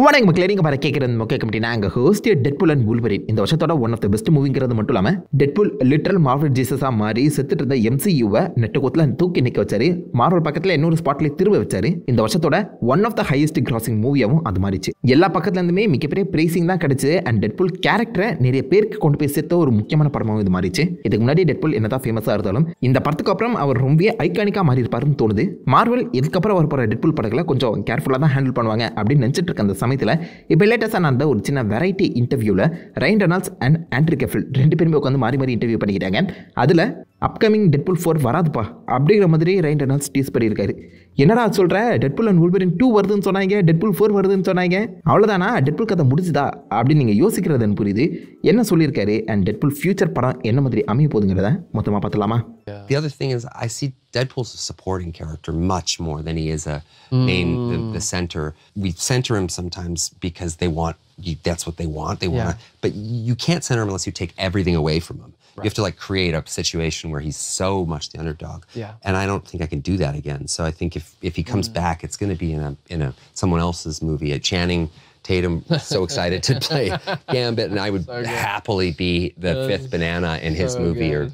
வணக்கம் மக்களே, நீங்க பாரு கேட்கறது மொக்க கமிட்டி. நாங்கள் ஹோஸ்ட் டெட்புல் அண்ட் வூல்வரின் இந்த வருஷத்தோட ஒன் ஆஃப் த பெஸ்ட் மூவிங்கிறது மட்டும் இல்லாமல் டெட்புல் லிட்டரல் மார்வல் ஜீசஸாக மாறி செத்துட்டு இருந்த எம்சியூவை நெட்டுக்கோத்தில் தூக்கி நிற்க வச்சாரு. மார்வல் பக்கத்தில் இன்னொரு ஸ்பாட்ல திரும்ப வச்சாரு. இந்த வருஷத்தோட one of the highest grossing மூவியாகவும் அது மாறிச்சு. எல்லா பக்கத்துல இருந்துமே மிகப்பெரிய பிரேசிங் தான் கிடைச்சது. அண்ட் டெட்புல் கேரக்டரை நிறைய பேருக்கு கொண்டு போய் சேர்த்த ஒரு முக்கியமான படமாகவும் இது மாறிச்சு. இதுக்கு முன்னாடி டெட்புல் என்னதான் ஃபேமஸாக இருந்தாலும் இந்த படத்துக்கு அப்புறம் அவர் ரொம்ப ஐகானிக்காக மாறி இருப்பாருன்னு தோணுது. மார்வல் இதுக்கப்புறம் வர போகிற டெட்புல் படங்களை கொஞ்சம் கேர்ஃபுல்லாக தான் ஹேண்டில் பண்ணுவாங்க அப்படின்னு நினச்சிட்டு இருக்க அந்த சமயத்தில் இப்போ லேட்டஸ்டாக நடந்த ஒரு சின்ன வெரைட்டி இன்டர்வியூவில் ரையன் ரெனால்ட்ஸ் அண்ட் ஆண்ட்ரூ கேஃபில் ரெண்டு பேருமே உட்காந்து மாறி மாறி இன்டர்வியூ பண்ணிக்கிட்டாங்க. அதில் அப்கமிங் டெட்புல் 4 வராதுப்பா அப்படிங்கிற மாதிரி ரையன் ரெனால்ட்ஸ் டீஸ் பண்ணியிருக்காரு. என்னடா சொல்கிற, டெட்புல் அண்ட் வூல்வரின் 2 வருதுன்னு சொன்னாங்க, டெட்புல் 4 வருதுன்னு சொன்னாங்க, அவ்வளோதானா டெட்புல் கதை முடிச்சுதா அப்படின்னு நீங்கள் யோசிக்கிறதுன்னு புரியுது. என்ன சொல்லியிருக்காரு அண்ட் டெட்புல் ஃபியூச்சர் படம் என்ன மாதிரி அமைய போகுதுங்கிறத மொத்தமாக பார்த்துலாமா? The other thing is I see Deadpool's a supporting character much more than he is a main, the center. We center him sometimes because they want, that's what they want. They want, but you can't center him unless you take everything away from him. Right. You have to like create a situation where he's so much the underdog. And I don't think I can do that again. So I think if he comes back, it's going to be in a someone else's movie. Channing Tatum so excited to play Gambit, and I would happily be the fifth banana in his movie or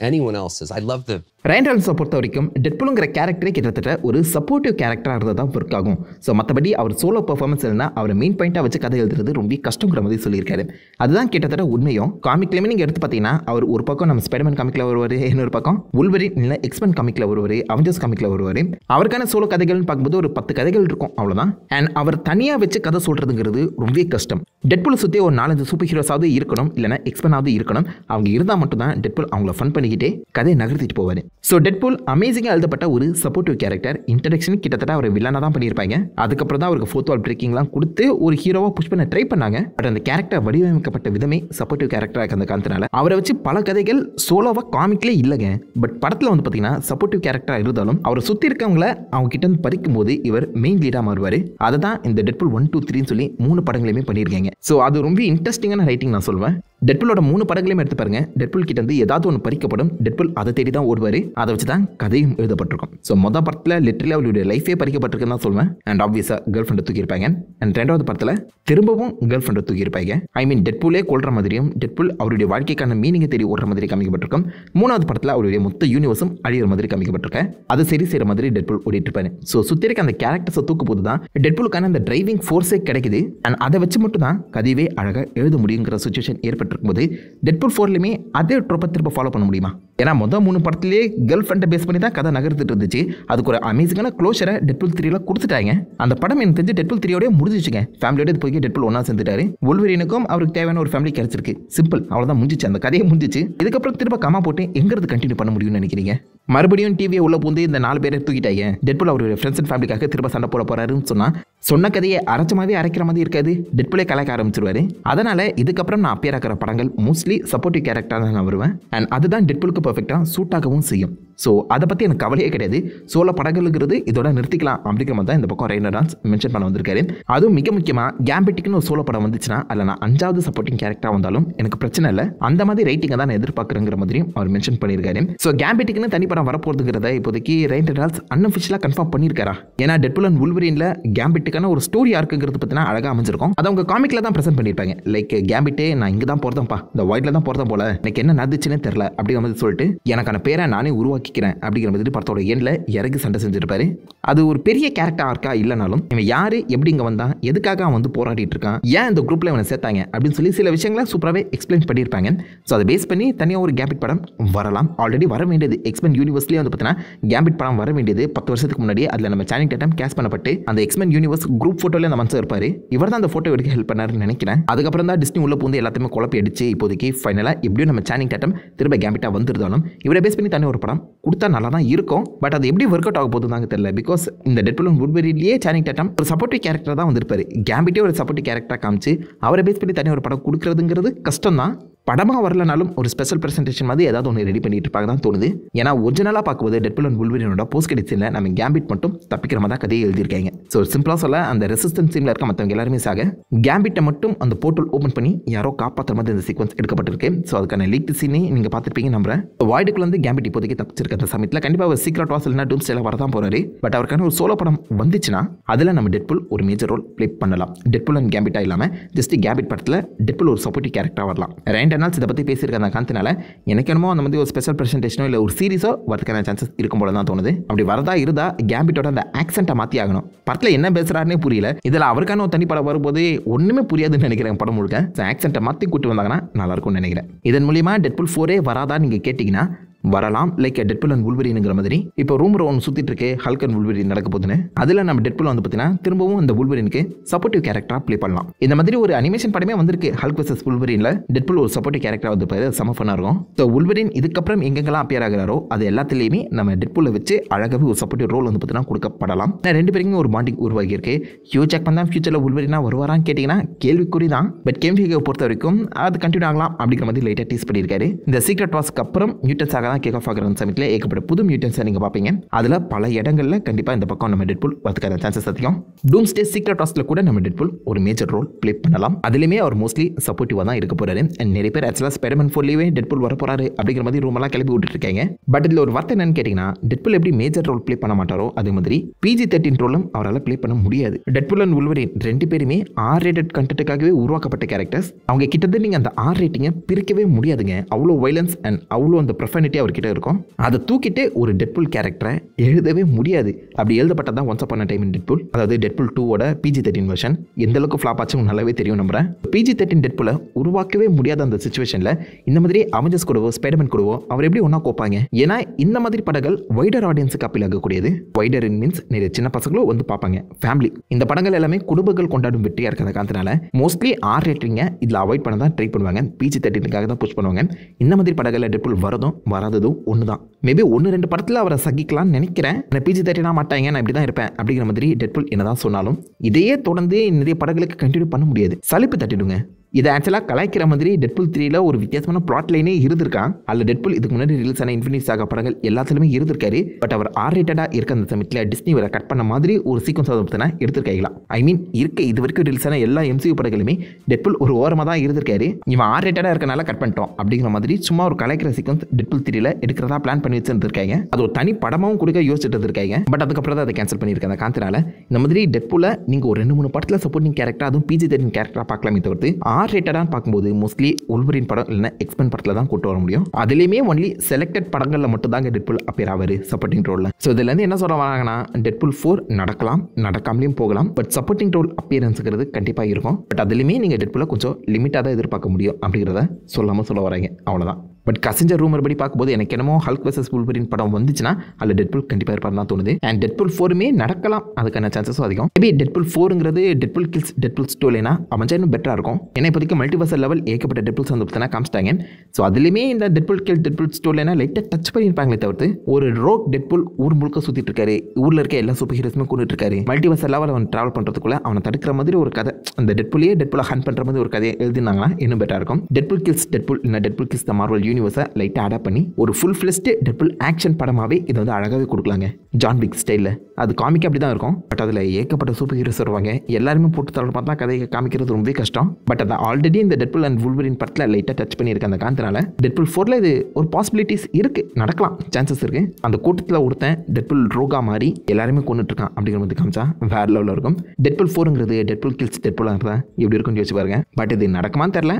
anyone else's. I love the ரையன் ரெனால்ட்ஸை பொறுத்த வரைக்கும் டெட்புலுங்கிற கேரக்டரே கிட்டத்தட்ட ஒரு supportive கேரக்டராக இருந்தால் தான் work ஆகும். So மற்றபடி அவர் solo performance இருந்தால் அவரை மெயின் பாயிண்டாக வச்சு கதை எழுதுறது ரொம்ப கஷ்டங்கிற மாதிரி சொல்லியிருக்காரு. அதுதான் கிட்டத்தட்ட உண்மையும். காமிக்லேயுமே நீங்கள் எடுத்து பார்த்தீங்கன்னா அவர் ஒரு பக்கம் நம்ம ஸ்பைடர்மேன் காமிக்கில் வருவார், இன்னொரு பக்கம் வூல்வரின் இல்லை எக்ஸ்மென் காமிக்கில் வருவார், அவெஞ்சர்ஸ் காமிக்கில் வருவார். அவருக்கான சோலோ கதைகள்னு பார்க்கும்போது ஒரு 10 கதைகள் இருக்கும், அவ்வளோதான். அண்ட் அவர் தனியாக வச்சு கதை சொல்கிறதுங்கிறது ரொம்ப கஷ்டம். டெட்புல் சுற்றி ஒரு 4-5 சூப்பர் ஹீரோஸாவது இருக்கணும், இல்லைனா எக்ஸ்மெனாவது இருக்கணும். அவங்க இருந்தால் மட்டும்தான் டெட்புல் அவங்கள ஃபன் பண்ணிக்கிட்டே கதையை நகர்த்திட்டு போவார். ஸோ டெட்புல் அமேசிங்காக எழுதப்பட்ட ஒரு சப்போர்ட்டிவ் கேரக்டர். இன்ட்ரடக்ஷன் கிட்டத்தட்ட அவர் வில்லனாக தான் பண்ணியிருப்பாங்க. அதுக்கப்புறம் தான் அவருக்கு ஃபோர்த் வால் பிரேக்கிங்லாம் கொடுத்து ஒரு ஹீரோவாக புஷ் பண்ண ட்ரை பண்ணாங்க. பட் அந்த கேரக்டர் வடிவமைக்கப்பட்ட விதமே சப்போர்ட்டிவ் கேரக்டராக அந்த காலத்தினால அவரை வச்சு பல கதைகள் சோலோவாக காமிக்லே இல்லைங்க. பட் படத்தில் வந்து பார்த்தீங்கன்னா சப்போர்ட்டிவ் கேரக்டராக இருந்தாலும் அவரை சுற்றி இருக்கவங்கள அவங்க கிட்ட இருந்து பறிக்கும் போது இவர் மெயின் லீடாக மாறுவார். அதை தான் இந்த டெட்புல் 1, 2, 3 சொல்லி 3 படங்களையுமே பண்ணியிருக்காங்க. ஸோ அது ரொம்ப இன்ட்ரெஸ்டிங்கான ரைட்டிங் நான் சொல்வேன். டெட்புலோட 3 படங்களையும் எடுத்து பாருங்க. டெட்புல் கிட்ட இருந்து ஏதாவது ஒன்று பறிக்கப்படும், டெட்புல் அதை தேடி தான் ஓடுவார். அதை வச்சு தான் கதையும் எழுதப்பட்டிருக்கும். ஸோ மொதல் படத்தில் லிட்டரலி அவருடைய லைஃபே பறிக்கப்பட்டிருக்குன்னு தான் சொல்வேன். அண்ட் ஆப்வியஸாக கேர்ள் ஃப்ரெண்டை தூக்கியிருப்பாங்க. அண்ட் 2வது படத்தில் திரும்பவும் கேர்ள் ஃப்ரெண்டை தூக்கியிருப்பாங்க. ஐ மீன் டெட்புலே கொள்ற மாதிரியும் டெட்புல் அவருடைய வாழ்க்கைக்கான மீனிங்கை தேடி ஓடுற மாதிரி காமிக்கப்பட்டிருக்கும். 3வது படத்தில் அவருடைய மொத்த யூனிவர்ஸும் அழிகிற மாதிரி காமிக்கப்பட்டிருக்கேன். அதை சரி செய்கிற மாதிரி டெட்புல் ஓடிட்டு இருப்பாரு. ஸோ சுற்றி இருக்க அந்த கேரக்டர்ஸை தூக்கும் போது தான் டெட்புலுக்கான அந்த டிரைவிங் ஃபோர்ஸே கிடைக்குது. அண்ட் அதை வச்சு மட்டும் தான் கதையவே அழகாக எழுத முடியுங்கிற சுச்சுவேஷன் ஏற்பட்டிருக்கும் போது டெட்புல் 4லையுமே அதே ட்ரோப்பை திரும்ப ஃபாலோ பண்ண முடியுமா? ஏன்னா மொதல் 3 படத்திலேயே கேர்ள் ஃப்ரெண்டை பேஸ் பண்ணி தான் கதை நகர்த்துட்டு இருந்துச்சு. அதுக்கு ஒரு அமேசிங்கான க்ளோஷரை டெட்புல் 3ல கொடுத்துட்டாங்க. அந்த படம் எனக்கு தெரிஞ்சு டெட்புல் 3யோடய முடிஞ்சிச்சுங்க. ஃபேமிலியோட போய் டெட்புல் ஒன்றா சேர்ந்துட்டாரு. வூல்வரினுக்கும் அவருக்கு தேவையான ஒரு ஃபேமிலி கிடைச்சிருக்கு. சிம்பிள், அவ்வளோதான், முடிஞ்சிச்சு. அந்த கதையை முடிஞ்சிச்சு. இதுக்கப்புறம் திரும்ப கமா போட்டு எங்கிறது கண்டினியூ பண்ண முடியும்னு நினைக்கிறீங்க? மறுபடியும் டிவியை உள்ள பூந்து இந்த 4 பேரை தூக்கிட்டாங்க. டெட்புல் அவருடைய ஃப்ரெண்ட்ஸ் அண்ட் ஃபேமிலிக்காக திரும்ப சண்டை போட போறாருன்னு சொன்னா சொன்ன கதையை அரைச்சமாவே அரைக்கிற மாதிரி இருக்காது. டெட்புலே கலாய்க்க ஆரம்பிச்சிருவாரு. அதனால இதுக்கப்புறம் நான் அப்பியர் ஆகிற படங்கள் மோஸ்ட்லி சப்போர்ட்டிவ் கேரக்டராக தான் நான் வருவேன். அண்ட் அதுதான் டெட்புலுக்கு பர்ஃபெக்டாக சூட் ஆகவும் செய்யும். ஸோ அதை பற்றி எனக்கு கவலையே கிடையாது. சோலோ படங்களுங்கிறது இதோட நிறுத்திக்கலாம் அப்படிங்கிற மாதிரி தான் இந்த பக்கம் ரையன் ரெனால்ட்ஸ் மென்ஷன் பண்ண வந்திருக்காரு. அதுவும் மிக முக்கியமாக கேம்பிட்டுக்குன்னு ஒரு சோலோ படம் வந்துச்சுன்னா அதில் நான் 5வது சப்போர்ட்டிங் கேரக்டராக வந்தாலும் எனக்கு பிரச்சனை இல்லை. அந்த மாதிரி ரைட்டிங்கை தான் நான் எதிர்பார்க்குறேங்கிற மாதிரியும் அவர் மென்ஷன் பண்ணியிருக்காரு. ஸோ கேம்பிட்டுக்குன்னு தனி படம் வரப்போகிறதுங்கிறத இப்போதைக்கு ரையன் ரெனால்ட்ஸ் அன்அஃபிஷியலாக கன்ஃபார்ம் பண்ணியிருக்காரா? ஏன்னா டெட்புல் அண்ட் வூல்வரின்ல கேம்பிட்டுக்கான ஒரு ஸ்டோரி ஆர்க்குங்கிறது பற்றினா அழகாக அமைஞ்சிருக்கும். அதை அவங்க காமிக்கில் தான் ப்ரெசென்ட் பண்ணியிருப்பாங்க. லைக் கேம்பிட்டே நான் இங்கே தான் போகிறதான்ப்பா, இந்த ஒயிட்ல தான் போகிறதா போல, எனக்கு என்ன நடந்துச்சுன்னே தெரில அப்படிங்கிற மாதிரி சொல்லிட்டு எனக்கான பேரை நானே உருவாக்கிக்கிறேன் அப்படிங்கிற மாதிரி படத்தோட எண்ணில் இறங்கி சண்டை செஞ்சிருப்பாரு. அது ஒரு பெரிய கேரக்டர் ஆர்க்கா இல்லைனாலும் இவன் யாரு, எப்படி இங்கே வந்தான், எதுக்காக அவன் வந்து போராடிட்டு இருக்கான், ஏன் இந்த குரூப்பில் இவனை சேர்த்தாங்க அப்படின்னு சொல்லி சில விஷயங்களை சூப்பராகவே எக்ஸ்பிளைன் பண்ணியிருப்பாங்க. ஸோ அதை பேஸ் பண்ணி தனியாக ஒரு கேம்பிட் படம் வரலாம். ஆல்ரெடி வர வேண்டியது எக்ஸ்மென் யூனிவர்ஸ்லேயே வந்து பார்த்தீங்கன்னா கேம்பிட் படம் வர வேண்டியது 10 வருஷத்துக்கு முன்னாடி. அதில் நம்ம சானிங் டேட்டம் கேஸ் பண்ணப்பட்டு அந்த எக்ஸ்மென் யூனிவர்ஸ் குரூப் ஃபோட்டோவில் அந்த மனுஷன் இருப்பார். இவர் தான் அந்த ஃபோட்டோ எடுக்க ஹெல்ப் பண்ணாருன்னு நினைக்கிறேன். அதுக்கப்புறம் தான் டிஸ்னி உள்ள பூந்து எல்லாத்தையுமே குழப்பி அடிச்சு இப்போதைக்கு ஃபைனலாக எப்படியும் நம்ம சானிங் டேட்டம் திரும்ப கேம்பிட்டாக வந்துருந்தாலும் இவரை பேஸ் பண்ணி தனி ஒரு படம் கொடுத்தா நல்லா தான் இருக்கும். பட் அது எப்படி ஒர்க் அவுட் ஆக போகுது தாங்க தெரியல. பிகாஸ் இந்த டெட்புல் அண்ட் வூல்வரின்லயே சானிங் டேட்டம் ஒரு சப்போர்ட்டிவ் கேரக்டர் தான் வந்திருப்பாரு. கேம்பிட்டே ஒரு சப்போர்ட்டிவ் கேரக்டராக காமிச்சு அவரை பேஸ் பண்ணி தனி ஒரு படம் கொடுக்குறதுங்கிறது கஷ்டம் தான். படமாக வரலனாலும் ஒரு ஸ்பெஷல் ப்ரெசன்டேஷன் மாதிரி ஏதாவது ஒன்று ரெடி பண்ணிட்டு இருப்பாங்க தான் தோணுது. ஏன்னா ஒரிஜினலாக பார்க்கும்போது டெட்பூல் அண்ட் வுல்வரினோட போஸ்ட் கிரெடிட்ஸ் சீனில் நம்ம கேம்பிட் மட்டும் தப்பிக்கிற மாதிரி தான் கதையை எழுதியிருக்காங்க. ஸோ சிம்பிளாக சொல்ல அந்த ரெசிஸ்டன்ஸ் டீமில் இருக்க மற்றவங்க எல்லாருமே சாக கேம்பிட்டை மட்டும் அந்த போர்ட்டல் ஓப்பன் பண்ணி யாரோ காப்பாற்றுற மாதிரி இந்த சீக்வன்ஸ் எடுக்கப்பட்டிருக்கு. ஸோ அதுக்கான லீக் சீனே நீங்கள் பார்த்துருப்பீங்க நம்புறேன். வாய்டுக்குள்ள வந்து கேம்பிட் இப்போதைக்கு தப்பிச்சிருக்க அந்த சமயத்தில் கண்டிப்பாக அவர் சீக்ரெட் வாஸ் இல்லைனா டூம் ஸ்டைல வரதான் போறாரு. பட் அவருக்கான ஒரு சோலோ படம் வந்துச்சுன்னா அதில் நம்ம டெட்பூல் ஒரு மேஜர் ரோல் ப்ளே பண்ணலாம். டெட்பூல் அண்ட் கேம்பிட்டா இல்லாமல் ஜஸ்ட் கேம்பிட் படத்தில் டெட்பூல் ஒரு சப்போர்ட்டிவ் கேரக்டராக வரலாம். ரெண்டு நாள்ஸ் இதை பற்றி பேசியிருக்க அந்த காரணத்தினால எனக்கு என்னமோ அந்த மாதிரி ஒரு ஸ்பெஷல் ப்ரெசன்டேஷனோ இல்லை ஒரு சீரிஸோ வரதுக்கான சான்சஸ் இருக்கும் போல தான் தோணுது. அப்படி வரதா இருந்தால் கேம்பிட்டோட அந்த ஆக்சென்ட்டை மாற்றி ஆகணும். படத்தில் என்ன பேசுகிறாருன்னே புரியல. இதில் அவருக்கான ஒரு தனி படம் வரும்போது ஒன்றுமே புரியாதுன்னு நினைக்கிறேன் படம் முழுக்க. ஆக்சென்ட்டை மாற்றி கூட்டு வந்தாங்கன்னா நல்லாயிருக்கும்னு நினைக்கிறேன். இதன் மூலியமா டெட்பூல் 4 வராதான்னு நீங்கள் கேட்டிங்கன்னா வரலாம். லைக் டெட்பூல் அண்ட் வுல்வரின்ங்கிற மாதிரி இப்போ ரூமர் ஒன்று சுற்றிட்டு இருக்கு ஹல்க் அண்ட் வுல்வரின் நடக்க போகுதுன்னு. அதில் நம்ம டெட்பூல் வந்து பார்த்தீங்கன்னா திரும்பவும் அந்த வுல்வரினுக்கு சப்போர்ட்டிவ் கேரக்டராக ப்ளே பண்ணலாம். இந்த மாதிரி ஒரு அனிமேஷன் படமே வந்திருக்கு ஹல்க் வர்சஸ் வுல்வரின்ல டெட்பூல் ஒரு சப்போர்ட்டிவ் கேரக்டராக வந்து செம ஃபன்னாக இருக்கும். ஸோ வுல்வரின் இதுக்கப்புறம் எங்கெங்கெல்லாம் அப்பியர் ஆகிறாரோ அது எல்லாத்துலேயுமே நம்ம டெட்பூலை வச்சு அழகாகவே ஒரு சப்போர்ட்டிவ் ரோல் வந்து பார்த்தீங்கன்னா கொடுக்கப்படலாம். ரெண்டு பேருக்கும் ஒரு பாண்டிங் உருவாகி இருக்கு. ஹியூ ஜாக்மன் தான் ஃபியூச்சரில் வுல்வரினா வருவாரான்னு கேட்டிங்கன்னா கேள்விக்குறி தான். பட் கேம்ஃபிகை பொறுத்த வரைக்கும் அது கண்டினியூ ஆகலாம் அப்படிங்கிற மாதிரி லைட்டாக டீஸ் பண்ணியிருக்காரு. இந்த சீக்ரெட் வாஸ்க்கு அப்புறம் மியூட்டன்ஸாக தான் கேக் ஆஃப் ஆகிற சமயத்தில் ஏகப்பட்ட புது மியூட்டன்ஸை நீங்கள் பார்ப்பீங்க. அதில் பல இடங்களில் கண்டிப்பாக இந்த பக்கம் நம்ம டெட்பூல் வரதுக்கான சான்சஸ் அதிகம். டூம்ஸ்டே சீக்ரெட் வாஸ்ல கூட நம்ம டெட்பூல் ஒரு மேஜர் ரோல் ப்ளே பண்ணலாம். அதுலேயுமே அவர் மோஸ்ட்லி சப்போர்ட்டிவாக தான் இருக்க போறாரு. நிறைய பேர் ஆக்சுவலாக ஸ்பைடர்மேன் 4லயே டெட்பூல் வர போறாரு அப்படிங்கிற மாதிரி ரூமெல்லாம் கிளப்பி விட்டுட்டு இருக்காங்க. பட் இதில் ஒரு வார்த்தை என்னன்னு கேட்டிங்கன்னா டெட்பூல் எப்படி மேஜர் ரோல் ப்ளே பண்ண மாட்டாரோ அதே மாதிரி PG-13 ரோலும் அவரால் ப்ளே பண்ண முடியாது. டெட்பூல் அண்ட் வுல்வரின் ரெண்டு பேருமே R-rated கண்டென்ட்டுக்காகவே உருவாக்கப்பட்ட கேரக்டர்ஸ். அவங்க கிட்டத்தட்ட நீங்கள் அந்த R ரேட்டிங்கை பிரிக்கவே முடியாதுங்க. அவ்வளோ வைலன்ஸ் அண்ட் அவ்வளோ அந்த ப்ரொஃபானிட்டி அவர்கிட்ட இருக்கும். அதை தூக்கிட்டு ஒரு டெட்பூல் கேரக்டரை எழுதவே முடியாது. அப்படி எழுதப்பட்டது தான் once upon a time in Deadpool. அதாவது டெட்பூல் 2ஓட PG-13 வெர்ஷன் எந்த அளவுக்கு ஃப்ளாப் ஆச்சு நல்லாவே தெரியும் நம்புறேன். PG-13 டெட்பூலை உருவாக்கவே முடியாத அந்த சிச்சுவேஷனில் இந்த மாதிரி அவெஞ்சர்ஸ் கூடவோ ஸ்பைடர்மேன் கூடவோ அவர் எப்படி ஒன்றா கோப்பாங்க? ஏன்னா இந்த மாதிரி படங்கள் வைடர் ஆடியன்ஸுக்கு அப்பீல் ஆகக்கூடியது. வைடர் மீன்ஸ் நிறைய சின்ன பசங்களும் வந்து பார்ப்பாங்க, ஃபேமிலி. இந்த படங்கள் எல்லாமே குடும்பங்கள் கொண்டாடும் வெற்றியாக இருக்கிற காரணத்தினால மோஸ்ட்லி R ரேட்டிங்கை இதில் அவாய்ட் பண்ண தான் ட்ரை பண்ணுவாங்க. PG-13க்காக தான் புஷ் பண்ணுவாங்க. இந்த மாதிரி படங்களில் டெட்பூல் வரதும் வராததும் ஒன்று தான். மேபி 1-2 படத்தில் அவரை சகிக்கலாம்னு நினைக்கிறேன். PG-13 மாட்டாங்க, நான் இப்படி தான் இருப்பேன் அப்படிங்கிற மாதிரி டெட்பூல் என்னதான் சொன்னாலும் இதையே தொடர்ந்து நிறைய படங்களுக்கு கண்டினியூ பண்ண முடியாது. சலிப்பு தட்டிடுங்க. இதை ஆக்சுவலாக கலாய்க்கிற மாதிரி டெட்பூல் 3ல ஒரு வித்தியாசமான பிளாட் லைனே இருந்திருக்கான். அதில் டெட்பூல் இதுக்கு முன்னாடி ரிலீஸ் ஆன இன்ஃபினிட்டி சாகா படங்கள் எல்லாத்துலையுமே இருந்திருக்காரு. பட் அவர் R-rated-ஆக இருக்க அந்த சமயத்தில் டிஸ்னி வரை கட் பண்ண மாதிரி ஒரு சீக்வன்ஸ் பார்த்தீங்கன்னா எடுத்திருக்காங்களாம். ஐ மீன் இருக்க இது வரைக்கும் ரிலீஸ் ஆன எல்லா MCU படங்களுமே டெட்பூல் ஒரு ஓரமாக தான் இருந்திருக்காரு. இவன் R-rated-ஆக இருக்கனால கட் பண்ணிட்டோம் அப்படிங்கிற மாதிரி சும்மா ஒரு கலாய்க்கிற சீக்வன்ஸ் டெட்பூல் 3ல எடுக்கிறதா பிளான் பண்ணி வச்சிருந்திருக்காங்க. அது ஒரு தனி படமாகவும் கொடுக்க யோசிச்சுட்டு இருக்காங்க. பட் அதுக்கப்புறம் தான் அதை கேன்சல் பண்ணியிருக்காங்க. காரணத்தினால இந்த மாதிரி டெட்பூலை நீங்கள் ஒரு 2-3 படத்தில் சப்போர்ட்டிங் கேரக்டர் அதுவும் PG-13 கேரக்டராக பார்க்கலாமே தவிர்த்து R-rated-ஆக பார்க்கும்போது மோஸ்ட்லி வுல்வரின் படம் இல்லைன்னா எக்ஸ்பென் படத்தில் தான் கூட்டு வர முடியும். அதுலேயுமே ஒன்லி செலக்டட் படங்களில் மட்டும் தாங்க டெட்பூல் அப்பியர் ஆவார் சப்போர்ட்டிங் ரோலில். ஸோ இதுலேருந்து என்ன சொல்ல வராங்கன்னா டெட்பூல் 4 நடக்கலாம், நடக்காமலையும் போகலாம். பட் சப்போர்ட்டிங் ரோல் அப்பியரன்ஸுங்கிறது கண்டிப்பாக இருக்கும். பட் அதுலேயுமே நீங்கள் டெட்பூலை கொஞ்சம் லிமிட்டாக தான் எதிர்பார்க்க முடியும் அப்படிங்கிறத சொல்லாமல் சொல்ல வராங்க. அவ்வளோதான். பட் கசிஞ்ச ரூமர் படி பார்க்கும்போது எனக்கு என்னமோ ஹல்க் வர்சஸ் வுல்வரின் படம் வந்துச்சுன்னா அதில் டெட்பூல் கண்டிப்பாக இருப்பார் தான் தோணுது. அண்ட் டெட்பூல் 4மே நடக்கலாம், அதுக்கான சான்சஸும் அதிகம். மேபி டெட்பூல் 4ங்கிறது டெட்பூல் கில்ஸ் டெட்பூல் ஸ்டோரினா அமைஞ்சா இன்னும் பெட்டராக இருக்கும். ஏன்னா இப்போதைக்கு மல்டிவர்சல் லெவல் ஏகப்பட்ட டெட்பூல்ஸ் வந்து பார்த்தீங்கன்னா காமிச்சிட்டாங்க. ஸோ அதுலேயுமே இந்த டெட்பூல் கில் டெட்பூல் ஸ்டோரினா லைட்டாக டச் பண்ணியிருப்பாங்களே தவிர்த்து ஒரு ரோக் டெட்பூல் ஊர் முழுக்க சுற்றிட்டு இருக்காரு, ஊரில் இருக்க எல்லா சூப்பர் ஹீரோஸுமே கொண்டுட்டு இருக்காரு. மல்டிவர்சல் லெவல் அவன் ட்ராவல் பண்ணுறதுக்குள்ள அவனை தடுக்கிற மாதிரி ஒரு கதை, அந்த டெட்பூலையே டெட்பூலை ஹண்ட் பண்ணுற மாதிரி ஒரு கதையை எழுதினாங்கன்னா இன்னும் பெட்டராக இருக்கும். டெட்பூல் கில்ஸ் டெட்பூல் இல்லை டெட்பூல் கில்ஸ் த மார்வல் யூனிவர்ஸை லைட்டாக அடாப்ட் பண்ணி ஒரு ஃபுல் ஃப்ளெஷ்டு டெட்பூல் ஆக்ஷன் படமாகவே இதை வந்து அழகாகவே கொடுக்கலாங்க. ஜான் விக் ஸ்டைலில் அது காமிக்க அப்படி தான் இருக்கும். பட் அதில் ஏகப்பட்ட சூப்பர் ஹீரோஸ் வருவாங்க. எல்லாருமே போட்டு தர பார்த்தா கதையை காமிக்கிறது ரொம்ப கஷ்டம். பட் அதை ஆல்ரெடி இந்த டெட்பூல் அண்ட் வுல்வரின் படத்தில் லைட்டாக டச் பண்ணியிருக்க அந்த காரணத்தினால டெட்பூல் 4ல இது ஒரு பாசிபிலிட்டிஸ் இருக்குது, நடக்கலாம், சான்சஸ் இருக்குது. அந்த கூட்டத்தில் ஒருத்தன் டெட்பூல் ரோகா மாதிரி எல்லாருமே கொண்டுட்டு இருக்கான் அப்படிங்கிற மாதிரி காமிச்சா வேற லெவலில் இருக்கும். டெட்பூல் 4ங்கிறது டெட்பூல் கில்ஸ் டெட்பூலாக இருந்தால் எப்படி இருக்குன்னு யோசிச்சு பாருங்க. பட் இது நடக்குமான்னு தெரில,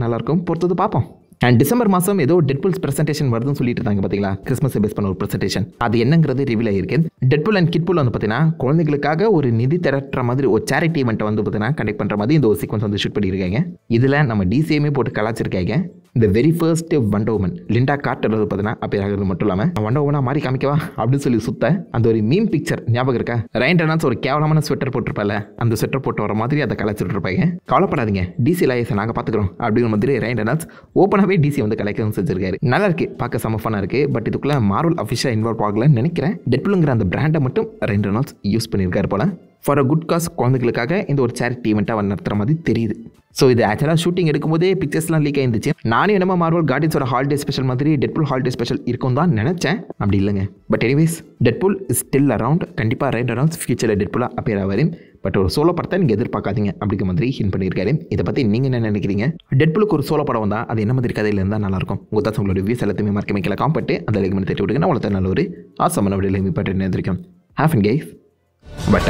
நல்லாயிருக்கும், பொறுத்தது பார்ப்போம். அண்ட் டிசம்பர் மாதம் ஏதோ டெட்பூல்ஸ் பிரசன்டேஷன் வருதுன்னு சொல்லிட்டு இருந்தாங்க பார்த்தீங்களா, கிறிஸ்மஸ் பேஸ் பண்ண ஒரு பிரசன்டேஷன். அது என்னங்கிறது ரிவீல் ஆகிருக்கு. டெட்பூல் அண்ட் கிட்பூல் வந்து பார்த்தீங்கன்னா குழந்தைகளுக்காக ஒரு நிதி திரட்டுற மாதிரி ஒரு சேரிட்டி ஈவெண்ட்டை வந்து பார்த்தீங்கன்னா கண்டக்ட் பண்ணுற மாதிரி இந்த ஒரு சீக்வன்ஸ் வந்து ஷூட் பண்ணியிருக்காங்க. இதில் நம்ம DCயுமே போட்டு கலாச்சிருக்காங்க. இந்த very first Wonder Woman Lynda Carter வந்து பார்த்தீங்கன்னா அப்படி ஆகிறது மட்டும் இல்லாமல் வண்டர் உமனா மாறி காமிக்கவா அப்படின்னு சொல்லி சுத்த அந்த ஒரு மீம் பிக்சர் ஞாபகம் இருக்கா? ரைன் ரெனால்ட்ஸ் ஒரு கேவலமான ஸ்வெட்டர் போட்டிருப்பால, அந்த ஸ்வெட்டர் போட்டு வர மாதிரி அதை கலாச்சிட்டு இருப்பாங்க. கவலைப்படாதீங்க, DC லாயர்ஸை நாங்கள் பார்த்துக்கிறோம் அப்படிங்கிற மாதிரி ரைன் ரெனால்ட்ஸ் ஓப்பனாகவே DC வந்து கலெக்ஷன் செஞ்சிருக்காரு. நல்லா இருக்கு, பார்க்க செம ஃபன்னா இருக்கு. பட் இதுக்குள்ள மார்வல் அஃபிஷியலாக இன்வால்வ் ஆகலன்னு நினைக்கிறேன். டெட்பூலுங்கிற அந்த பிராண்டை மட்டும் ரைன் ரெனால்ட்ஸ் யூஸ் பண்ணியிருக்காரு போல. ஃபார் அ குட் காஸ் குழந்தைகளுக்காக இந்த ஒரு சேரிட்டி ஈவெண்ட்டாக நடத்துகிற மாதிரி தெரியுது. ஸோ இது ஆக்சுவலாக ஷூட்டிங் எடுக்கும்போதே பிக்சர்ஸ்லாம் லீக் ஆயிருந்துச்சு. நானும் என்னமோ மார்வல் கார்டியன்ஸோட ஹாலிடே ஸ்பெஷல் மாதிரி டெட்பூல் ஹாலிடே ஸ்பெஷல் இருக்கும் தான் நினச்சேன். அப்படி இல்லைங்க. But anyways Deadpool is still around. கண்டிப்பாக ரைட் அரவுண்ட் ஃபியூச்சரில் டெட்பூலாக அப்பியர் ஆவார். பட் ஒரு சோலோ படத்தை நீங்கள் எதிர்பார்க்காதீங்க அப்படிங்கிற மாதிரி ஹிண்ட் பண்ணியிருக்காரு. இதை பற்றி நீங்கள் என்ன நினைக்கிறீங்க? டெட்பூலுக்கு ஒரு சோலோ படம் வந்தால் அது என்ன மாதிரி கதையில் இருந்தால் நல்லாயிருக்கும்? உங்கள் தான் உங்களோட வியூஸ் எல்லாத்தையுமே மறக்க வைக்கல காம்பட்டு அந்த லைக் தட்டி விடுங்க. நான் உங்களுக்கு நல்ல ஒரு ஆசமான விடையில் மீட் பண்ணிட்டு இருந்திருக்கேன். Have and guys but